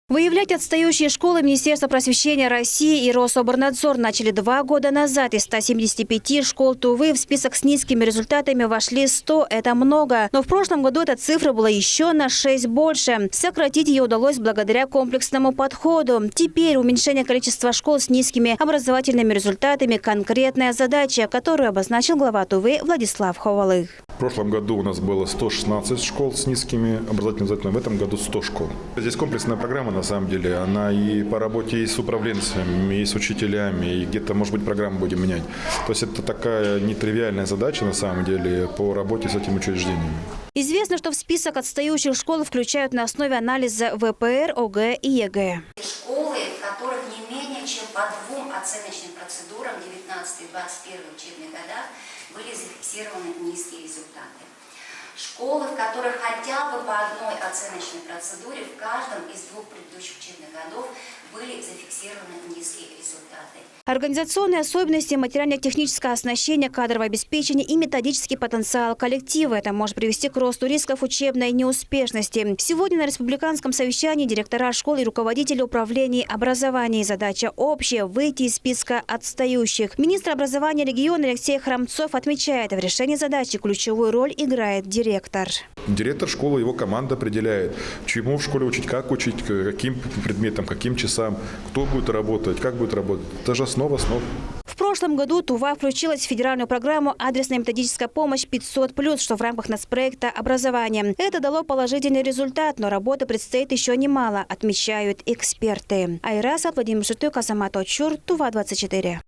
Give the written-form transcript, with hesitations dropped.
Выявлять отстающие школы Министерство просвещения России и Рособорнадзор начали 2 года назад. Из 175 школ Тувы в список с низкими результатами вошли 100. Это много. Но в прошлом году эта цифра была еще на 6 больше. Сократить ее удалось благодаря комплексному подходу. Теперь уменьшение количества школ с низкими образовательными результатами – конкретная задача, которую обозначил глава Тувы Владислав Ховалых. В прошлом году у нас было 116 школ с низкими образовательными результатами, в этом году 100 школ. Здесь комплексная программа, на самом деле, она и по работе и с управленцами, и с учителями, и где-то, может быть, программу будем менять. То есть это такая нетривиальная задача, на самом деле, по работе с этими учреждениями. Известно, что в список отстающих школ включают на основе анализа ВПР, ОГЭ и ЕГЭ. Школы, в которых не менее чем по 2 оценочным процедурам 19-21 учебных годах были зафиксированы низкие результаты. Школы, в которых хотя бы по одной оценочной процедуре в каждом из 2 предыдущих учебных годов были зафиксированы низкие результаты. Организационные особенности, материально-техническое оснащение, кадровое обеспечение и методический потенциал коллектива. Это может привести к росту рисков учебной неуспешности. Сегодня на республиканском совещании директора школ и руководители управлений образования. Задача общая – выйти из списка отстающих. Министр образования региона Алексей Храмцов отмечает, в решении задачи ключевую роль играет директор. Директор школы, его команда определяет, чему в школе учить, каким предметам, каким часам, кто будет работать, как будет работать. Это же основа основ. В прошлом году Тува включилась в федеральную программу «Адресная методическая помощь 500+», что в рамках нацпроекта образования. Это дало положительный результат, но работы предстоит еще немало, отмечают эксперты. Айраса, Владимир Шутюк, Азамат Очур, Тува 24.